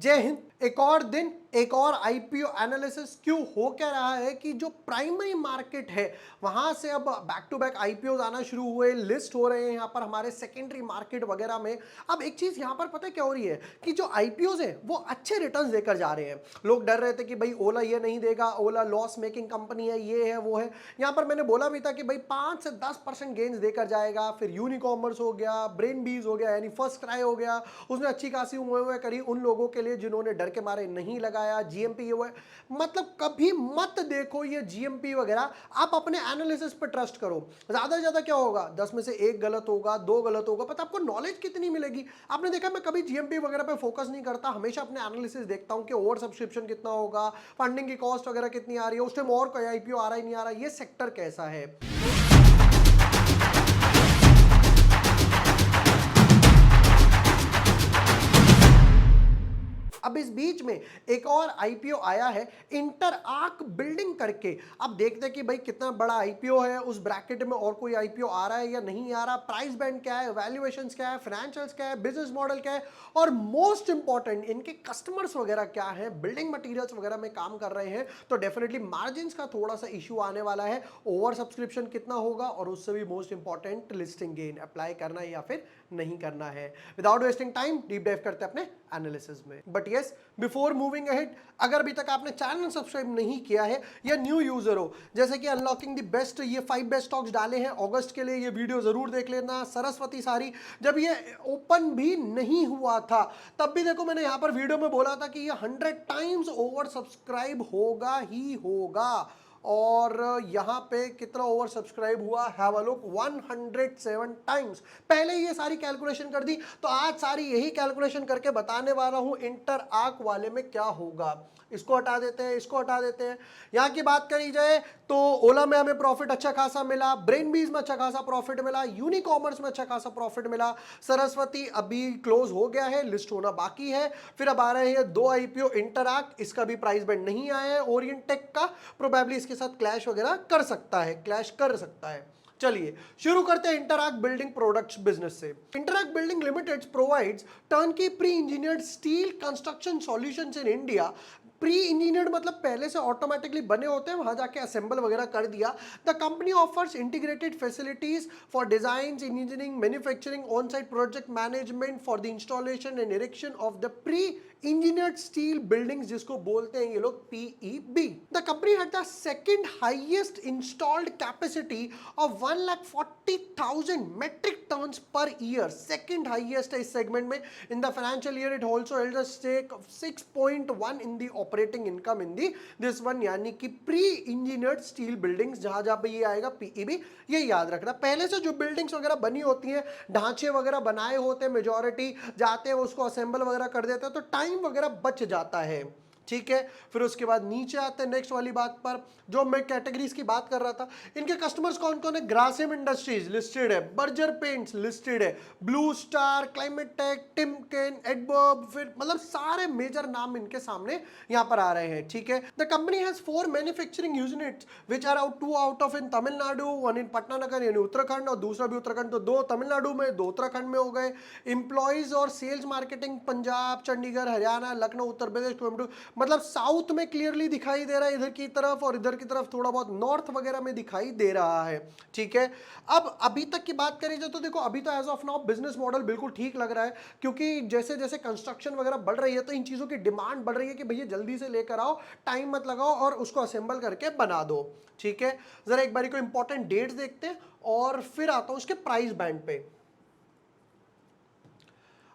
जय हिंद। एक और दिन, एक और आईपीओ एनालिसिस। क्यों हो क्या रहा है कि जो प्राइमरी मार्केट है वहां से अब बैक टू बैक आईपीओ आना शुरू हुए, लिस्ट हो रहे हैं यहाँ पर हमारे सेकेंडरी मार्केट वगैरह में। अब एक चीज यहाँ पर पता है क्या हो रही है कि जो आईपीओ है वो अच्छे रिटर्न्स देकर जा रहे हैं। लोग डर रहे थे कि भाई ओला ये नहीं देगा, ओला लॉस मेकिंग कंपनी है, ये है वो है। यहाँ पर मैंने बोला भी था कि भाई 5 से 10% गेन्स देकर जाएगा। फिर यूनिकॉमर्स हो गया, ब्रेन बीज हो गया, यानी फर्स्ट क्राई हो गया, उसने अच्छी खासी उम्मीदें करी उन लोगों के लिए जिन्होंने डर के मारे नहीं लगाया। जीएमपी ये वो है, मतलब कभी मत देखो ये जीएमपी वगैरह, आप अपने एनालिसिस पे ट्रस्ट करो। ज्यादा से ज्यादा क्या होगा, 10 में से एक गलत होगा, 2 गलत होगा, पता आपको नॉलेज कितनी मिलेगी। आपने देखा मैं कभी जीएमपी वगैरह पे फोकस नहीं करता, हमेशा अपने एनालिसिस देखता हूं कि ओवर सब्सक्रिप्शन कितना होगा, फंडिंग की कॉस्ट वगैरह कितनी आ रही है, उस टाइम और कोई आईपीओ आ रहा है नहीं आ रहा, ये सेक्टर कैसा है। अब इस बीच में एक और आईपीओ आया है इंटर आर्क बिल्डिंग करके। अब देखते हैं कि भाई कितना बड़ा आईपीओ है, उस ब्रैकेट में और कोई आईपीओ आ रहा है या नहीं आ रहा, प्राइस बैंड क्या है, वैल्यूएशंस क्या है, फाइनेंशियल्स क्या है, बिजनेस मॉडल क्या है, और मोस्ट इंपॉर्टेंट इनके कस्टमर्स वगैरह क्या है, बिल्डिंग मटेरियल्स वगैरह में काम कर रहे हैं तो डेफिनेटली मार्जिन का थोड़ा सा इशू आने वाला है, ओवर सब्सक्रिप्शन कितना होगा, और उससे भी most important listing gain apply करना है या फिर नहीं करना है। Without wasting time deep dive करते हैं अपने एनालिसिस में। But yes, before moving ahead, अगर अभी तक आपने चैनल सब्सक्राइब नहीं किया है या न्यू यूजर हो, जैसे कि अनलॉकिंग द बेस्ट, ये 5 बेस्ट स्टॉक्स डाले हैं अगस्त के लिए, ये वीडियो जरूर देख लेना। सरस्वती सारी जब ये ओपन भी नहीं हुआ था तब भी देखो मैंने यहां पर वीडियो में बोला था कि ये 100 टाइम्स ओवर सब्सक्राइब होगा ही होगा, और यहां पे कितना ओवर सब्सक्राइब हुआ, हैव अ लुक, 107 टाइम्स। पहले ये सारी कैलकुलेशन कर दी तो आज सारी यही कैलकुलेशन करके बताने वाला हूं इंटर आर्क वाले में क्या होगा। इसको हटा देते हैं, इसको हटा देते हैं। यहां की बात करी जाए तो ओला में हमें प्रॉफिट अच्छा खासा मिला, ब्रेनबीज में अच्छा खासा प्रॉफिट मिला, यूनिकॉमर्स में अच्छा खासा प्रॉफिट मिला, सरस्वती अभी क्लोज हो गया है, लिस्ट होना बाकी है। फिर अब आ रहे हैं 2 आईपीओ इंटर आर्क, इसका भी प्राइस बैंड नहीं आया है, ओरिएंट टेक का प्रोबेबली इसके साथ क्लैश वगैरह कर सकता है, क्लैश कर सकता है। चलिए शुरू करते हैं इंटरआर्क बिल्डिंग प्रोडक्ट्स बिजनेस से। Interarch Building Limited provides turnkey pre engineered steel construction solutions in India. Pre engineered मतलब पहले से ऑटोमेटिकली बने होते हैं, वहां जाके असेंबल वगैरह कर दिया। The company offers integrated facilities for design, engineering, manufacturing, on site project management for the installation and erection of the pre engineered steel buildings, जिसको बोलते हैं ये लोग PEB. The company had the second highest installed capacity of 1,40,000 metric tons per year, second highest है इस segment में। In the financial year it also held a stake of 6.1 in the operating income in the this one, यानी कि pre engineered steel buildings, जहां जहां पे ये आएगा पीईबी, ये याद रखना। पहले से जो बिल्डिंग्स वगैरह बनी होती हैं, ढांचे वगैरह बनाए होते हैं, मेजॉरिटी जाते हैं उसको असेंबल वगैरह कर देते हैं तो टाइम वगैरह बच जाता है, ठीक है। फिर उसके बाद नीचे आते हैं नेक्स्ट वाली बात पर, जो मैं कैटेगरीज की बात कर रहा था। इनके कस्टमर्स कौन कौन है, ग्रासिम इंडस्ट्रीज लिस्टेड है, बर्जर पेंट्स लिस्टेड है, blue star, climate tech, Timken, एडवर्ब, फिर मतलब सारे मेजर नाम इनके सामने यहां पर आ रहे हैं, ठीक है। The company has 4 manufacturing units which are out 2 out of in Tamil Nadu, 1 in Pantnagar यानी उत्तराखंड, और दूसरा भी उत्तराखंड, तो 2 तमिलनाडु में, 2 उत्तराखंड में हो गए। इंप्लॉइज और सेल्स मार्केटिंग पंजाब, चंडीगढ़, हरियाणा, लखनऊ, उत्तर प्रदेश, कोयम्बटूर, मतलब साउथ में क्लियरली दिखाई दे रहा है इधर की तरफ, और इधर की तरफ थोड़ा बहुत नॉर्थ वगैरह में दिखाई दे रहा है, ठीक है। अब अभी तक की बात करी जाए तो देखो अभी तो as of now business model बिल्कुल ठीक लग रहा है, क्योंकि जैसे जैसे कंस्ट्रक्शन वगैरह बढ़ रही है तो इन चीजों की डिमांड बढ़ रही है कि भैया जल्दी से लेकर आओ, टाइम मत लगाओ और उसको असेंबल करके बना दो, ठीक है। जरा एक बारी को इंपॉर्टेंट डेट्स देखते हैं और फिर आता हूं उसके प्राइस बैंड पे।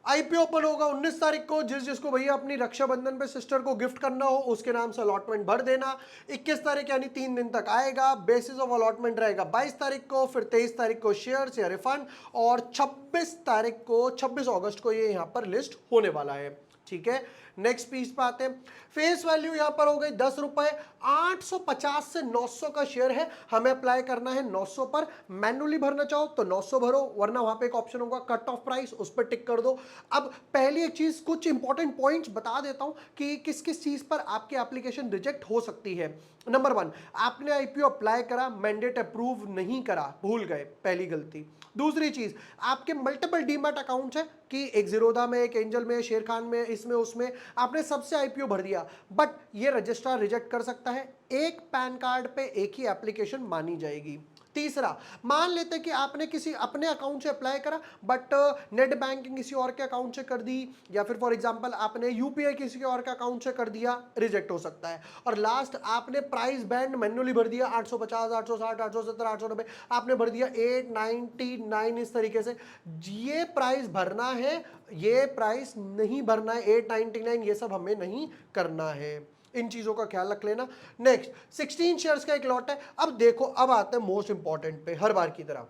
आईपीओ ओपन होगा 19 तारीख को, जिसको भैया अपनी रक्षाबंधन पे सिस्टर को गिफ्ट करना हो उसके नाम से अलॉटमेंट भर देना। 21 तारीख यानी 3 दिन तक आएगा, बेसिस ऑफ अलॉटमेंट रहेगा 22 तारीख को, फिर 23 तारीख को शेयर्स या रिफंड, और 26 तारीख को, 26 अगस्त को ये यहां पर लिस्ट होने वाला है, ठीक है। नेक्स्ट पीस पे आते हैं। फेस वैल्यू यहां पर हो गई 10 रुपए, 850 से 900 का शेयर है, हमें अप्लाई करना है 900 पर। मैनुअली भरना चाहो तो 900 भरो, वरना वहां पे एक ऑप्शन होगा कट ऑफ प्राइस, उस पर टिक कर दो। अब पहली एक चीज, कुछ इंपॉर्टेंट पॉइंट्स बता देता हूं कि किस किस चीज पर आपकी एप्लीकेशन रिजेक्ट हो सकती है। नंबर 1, आपने आईपीओ अप्लाई करा, मैंडेट अप्रूव नहीं करा, भूल गए, पहली गलती। दूसरी चीज, आपके मल्टीपल डीमैट अकाउंट्स है, कि एक जीरोधा में, एक एंजल में, शेर खान में, इसमें उसमें आपने सबसे आईपीओ भर दिया, बट ये रजिस्ट्रार रिजेक्ट कर सकता है। एक पैन कार्ड पे एक ही एप्लीकेशन मानी जाएगी। तीसरा, मान लेते हैं कि आपने किसी अपने अकाउंट से अप्लाई करा बट नेट बैंकिंग किसी और के अकाउंट से कर दी, या फिर फॉर एग्जांपल आपने यूपीआई किसी और के अकाउंट से कर दिया, रिजेक्ट हो सकता है। और लास्ट, आपने प्राइस बैंड मैन्युअली भर दिया 850, 860, 870, 890, आपने भर दिया 899 इस तरीके से। ये प्राइस भरना है, ये प्राइस नहीं भरना है, 899 ये सब हमें नहीं करना है। इन चीजों का ख्याल रख लेना। नेक्स्ट, 16 शेयर्स का एक लॉट है। अब देखो, अब आते हैं मोस्ट इंपॉर्टेंट पे, हर बार की तरह।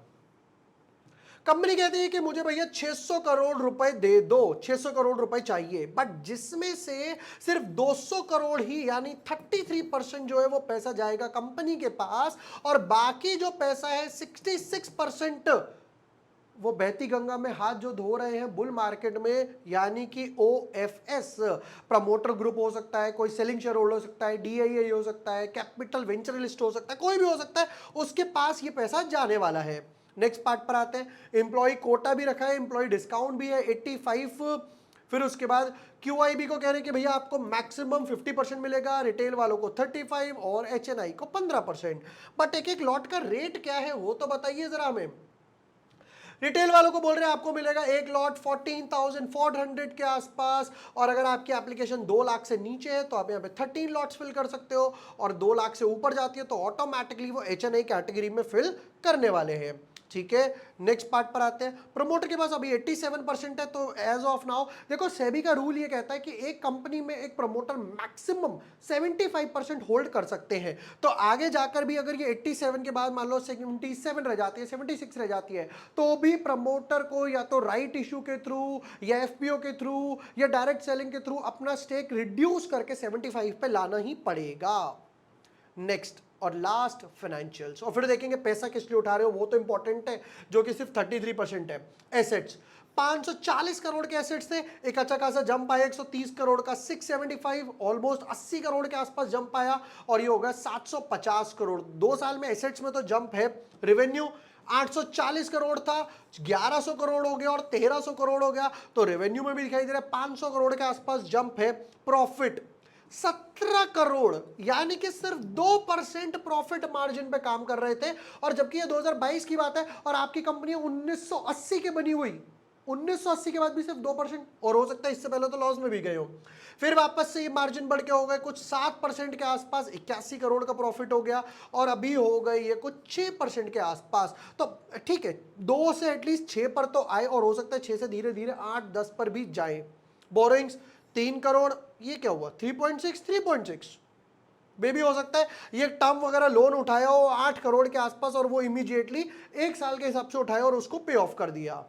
कंपनी कहती है कि मुझे भैया 600 करोड़ रुपए दे दो, 600 करोड़ रुपए चाहिए, बट जिसमें से सिर्फ 200 करोड़ ही यानी 33% जो है वो पैसा जाएगा कंपनी के पास, और बाकी जो पैसा है 66% वो बहती गंगा में हाथ जो धो रहे हैं बुल मार्केट में, यानी कि OFS, प्रमोटर ग्रुप हो सकता है, कोई सेलिंग शेयर होल्डर हो सकता है, DII हो सकता है, कैपिटल वेंचरलिस्ट हो सकता है, कोई भी हो सकता है, उसके पास ये पैसा जाने वाला है। नेक्स्ट पार्ट पर आते हैं। एम्प्लॉय कोटा भी रखा है, एम्प्लॉय डिस्काउंट भी है 85। फिर उसके बाद QIB को कह रहे हैं कि भैया आपको मैक्सिमम 50% मिलेगा, रिटेल वालों को 35 और HNI को 15%। बट एक एक लॉट का रेट क्या है वो तो बताइए जरा हमें। रिटेल वालों को बोल रहे हैं आपको मिलेगा एक लॉट 14,400 के आसपास, और अगर आपकी एप्लीकेशन 2 लाख से नीचे है तो आप यहाँ पे 13 लॉट्स फिल कर सकते हो, और 2 लाख से ऊपर जाती है तो ऑटोमेटिकली वो HNI कैटेगरी में फिल करने वाले हैं। ठीक है, नेक्स्ट पार्ट पर आते हैं। प्रमोटर के पास अभी 87% है, तो एज ऑफ नाउ देखो सेबी का रूल ये कहता है कि एक कंपनी में एक प्रमोटर मैक्सिमम 75% होल्ड कर सकते हैं। तो आगे जाकर भी अगर ये 87 के बाद मान लो 77 रह जाती है, 76 रह जाती है, तो भी प्रमोटर को या तो राइट इशू के थ्रू या FPO के थ्रू या डायरेक्ट सेलिंग के थ्रू अपना स्टेक रिड्यूस करके 75 पे लाना ही पड़ेगा। नेक्स्ट और लास्ट, फाइनेंशियल्स, और फिर देखेंगे पैसा किस लिए उठा रहे हो, वो तो इंपॉर्टेंट है, जो कि सिर्फ 33% है। एसेट्स 540 करोड़ के एसेट्स थे, एक अच्छा खासा जंप आया 130 करोड़ का, 675 ऑलमोस्ट 80 करोड़ के आसपास जंप आया, और ये होगा 750 करोड़। 2 साल में एसेट्स में तो जंप है। रेवेन्यू 840 करोड़ था, 1100 करोड़ हो गया और 1300 करोड़ हो गया, तो रेवेन्यू में भी दिखाई दे रहा है 500 करोड़ के आसपास जंप है। प्रॉफिट 17 करोड़, यानी कि सिर्फ 2% प्रॉफिट मार्जिन पे काम कर रहे थे, और जबकि ये 2022 की बात है और आपकी कंपनी 1980 के बनी हुई, 1980 के बाद भी सिर्फ 2%, और हो सकता है इससे पहले तो लॉस में भी गए हो। फिर वापस से ये मार्जिन बढ़ के हो गए कुछ 7% के आसपास, 81 करोड़ का प्रॉफिट हो गया, और अभी हो गए ये कुछ 6% के आसपास। तो ठीक है, 2 से एटलीस्ट 6 पर तो आए, और हो सकता है 6 से धीरे धीरे 8-10 पर भी जाए। बोरिंग्स 3 करोड़, ये क्या हुआ 3.6 बेबी हो सकता है ये टर्म वगैरह लोन उठाया हो 8 करोड़ के आसपास, और वो इमीडिएटली 1 साल के हिसाब से उठाया और उसको पे ऑफ कर दिया।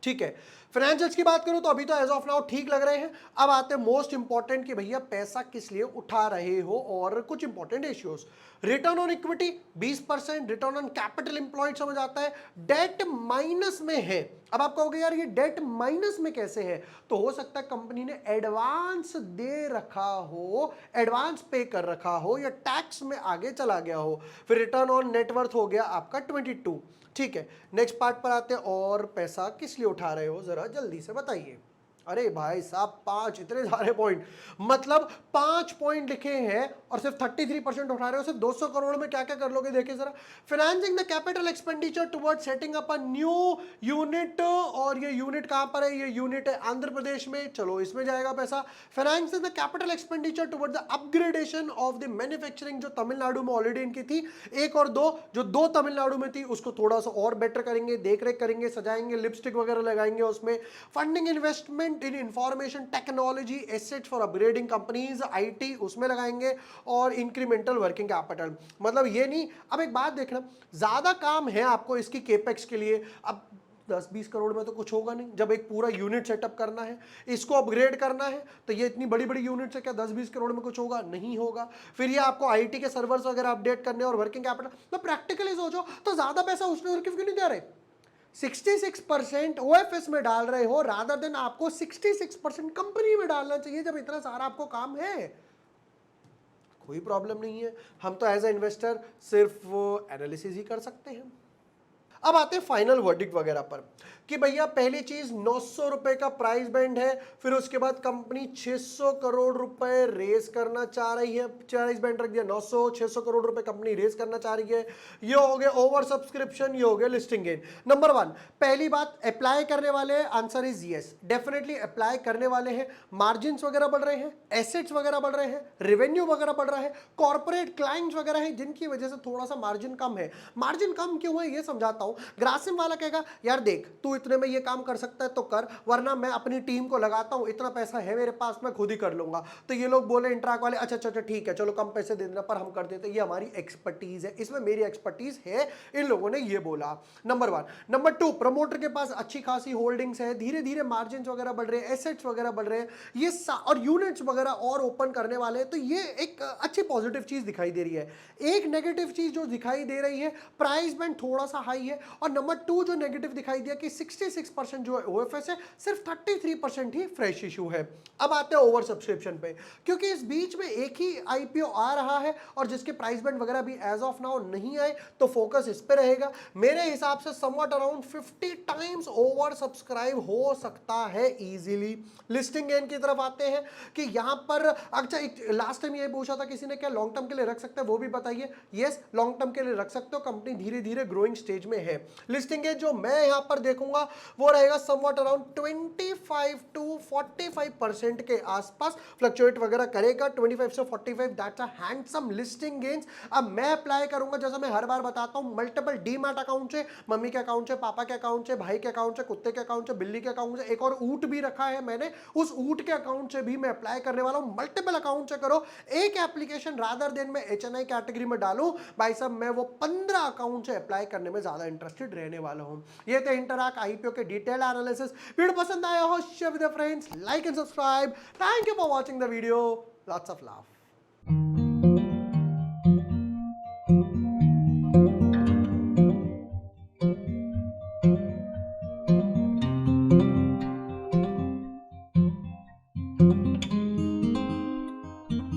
ठीक है, फाइनेंशियल्स की बात करूं तो अभी तो एज ऑफ नाउ ठीक लग रहे हैं। अब आते हैं मोस्ट इंपॉर्टेंट कि भैया पैसा किस लिए उठा रहे हो, और कुछ important ratios. Return on equity 20%, return on capital employed समझ आता है, डेट माइनस में है। अब आप कहोगे यार ये डेट माइनस में कैसे है, तो हो सकता है कंपनी ने एडवांस दे रखा हो, एडवांस पे कर रखा हो, या टैक्स में आगे चला गया हो। फिर रिटर्न ऑन नेटवर्थ हो गया आपका 22। ठीक है, नेक्स्ट पार्ट पर आते हैं, और पैसा किस लिए उठा रहे हो जरा जल्दी से बताइए। अरे भाई साहब 5 इतने सारे पॉइंट, मतलब 5 पॉइंट लिखे हैं और सिर्फ 33% उठा रहे हो। सिर्फ 200 करोड़ में क्या क्या कर लोगे देखिए जरा। Financing the capital expenditure toward setting up a new unit, और ये यूनिट कहां पर है, ये यूनिट है आंध्र प्रदेश में, चलो इसमें जाएगा पैसा। Financing the capital expenditure toward the upgradation of the manufacturing, जो तमिलनाडु में ऑलरेडी इनकी थी, 1 और 2, जो 2 तमिलनाडु में थी उसको थोड़ा सा और बेटर करेंगे, देख रेख करेंगे, सजाएंगे, लिपस्टिक वगैरह लगाएंगे उसमें। Funding investment in information technology asset for upgrading companies, IT उसमें लगाएंगे, और इंक्रीमेंटल वर्किंग कैपिटल। मतलब ये नहीं, अब एक बात देखना, ज्यादा काम है आपको इसकी केपेक्स के लिए। अब 10-20 करोड़ में तो कुछ होगा नहीं, जब एक पूरा यूनिट सेटअप करना है, इसको अपग्रेड करना है, तो ये इतनी बड़ी बड़ी यूनिट से क्या 10-20 करोड़ में कुछ होगा, नहीं होगा। फिर ये आपको IT के सर्वर्स वगैरह अपडेट करने और वर्किंग कैपिटल, तो प्रैक्टिकली सोचो तो ज्यादा पैसा उसने क्यों नहीं दे रहे। 66% OFS में डाल रहे हो, रादर देन आपको 66% कंपनी में डालना चाहिए, जब इतना सारा आपको काम है। कोई प्रॉब्लम नहीं है, हम तो एज ए इन्वेस्टर सिर्फ एनालिसिस ही कर सकते हैं। अब आते हैं फाइनल वर्डिक्ट वगैरह पर कि भैया पहली चीज 900 रुपए का प्राइस बैंड है, फिर उसके बाद कंपनी 600 करोड़ रुपए रेस करना चाह रही है, प्राइस बैंड रख दिया 900, 600 करोड़ रुपए कंपनी रेस करना चाह रही है। ये हो गया ओवर सब्सक्रिप्शन, ये हो गया लिस्टिंग गेन। नंबर वन, पहली बात अप्लाई करने वाले हैं, answer is yes, definitely apply करने वाले हैं। मार्जिन वगैरह बढ़ रहे हैं, एसेट्स वगैरह बढ़ रहे हैं, रेवेन्यू वगैरह बढ़ रहा है, कॉर्पोरेट क्लाइंट्स वगैरह है जिनकी वजह से थोड़ा सा मार्जिन कम है। मार्जिन कम क्यों है ये समझाता हूं। ग्रासिम वाला कहेगा यार देख तू इतने में ये काम कर सकता है तो कर, वरना मैं अपनी टीम को लगाता हूं, इतना पैसा है मेरे पास, मैं खुद ही कर लूंगा। तो ये लोग बोले इंट्राक वाले अच्छा अच्छा ठीक है चलो कम पैसे दे देना पर हम कर देते, ये हमारी एक्सपर्टीज है, इसमें मेरी एक्सपर्टीज है, इन लोगों ने ये बोला। Number one. Number two, promoter के पास अच्छी खासी होल्डिंग्स है, धीरे धीरे मार्जिन वगैरह बढ़ रहे हैं, एसेट्स वगैरह बढ़ रहे हैं, ये और यूनिट्स वगैरह और ओपन करने वाले हैं, तो ये एक अच्छी पॉजिटिव चीज दिखाई दे रही है। एक नेगेटिव चीज जो दिखाई दे रही है, प्राइस बैंड थोड़ा सा हाई है, और नंबर टू जो नेगेटिव दिखाई दिया कि 66% जो है ओएफएस है, सिर्फ 33% ही फ्रेश इशू है। अब आते हैं ओवर सब्सक्रिप्शन पे, क्योंकि इस बीच में एक ही आईपीओ आ रहा है और जिसके प्राइस बैंड वगैरह भी एज ऑफ नाउ नहीं आए, तो फोकस इस पे रहेगा। मेरे हिसाब से somewhat around 50 times over subscribe हो सकता है इजीली। लिस्टिंग गेन की तरफ आते हैं कि यहां पर अच्छा लास्ट टाइम ये पूछा था किसी ने क्या लॉन्ग टर्म के लिए रख सकते हैं, वो भी बताइए। यस, लॉन्ग टर्म के लिए रख सकते हो, कंपनी धीरे धीरे ग्रोइंग स्टेज में है। लिस्टिंग गेन जो मैं यहां पर देखूंगा वो रहेगा समवट अराउंड 25 to 45% के आसपास फ्लक्चुएट वगैरह करेगा। 25 से 45 that's a handsome listing gains. अब मैं अप्लाई करूंगा, जैसा मैं हर बार बताता हूं, मल्टीपल डीमैट अकाउंट से, मम्मी के अकाउंट से, पापा के अकाउंट से, भाई के अकाउंट से, कुत्ते के अकाउंट से, बिल्ली के अकाउंट से, एक और ऊंट भी रखा है मैंने, उस ऊंट के अकाउंट से भी मैं अप्लाई करने वाला हूं। मल्टीपल अकाउंट से करो, एक एप्लीकेशन रादर देन मैं एचएनआई कैटेगरी में डालूं, भाई साहब मैं वो 15 अकाउंट से अप्लाई करने में ज्यादा इंटरेस्टेड रहने वाला हूं। ये थे इंटरआर्क आईपीओ के डिटेल एनालिसिस। वीडियो पसंद आया हो share with friends, like and subscribe. Thank you for watching the video, lots of love.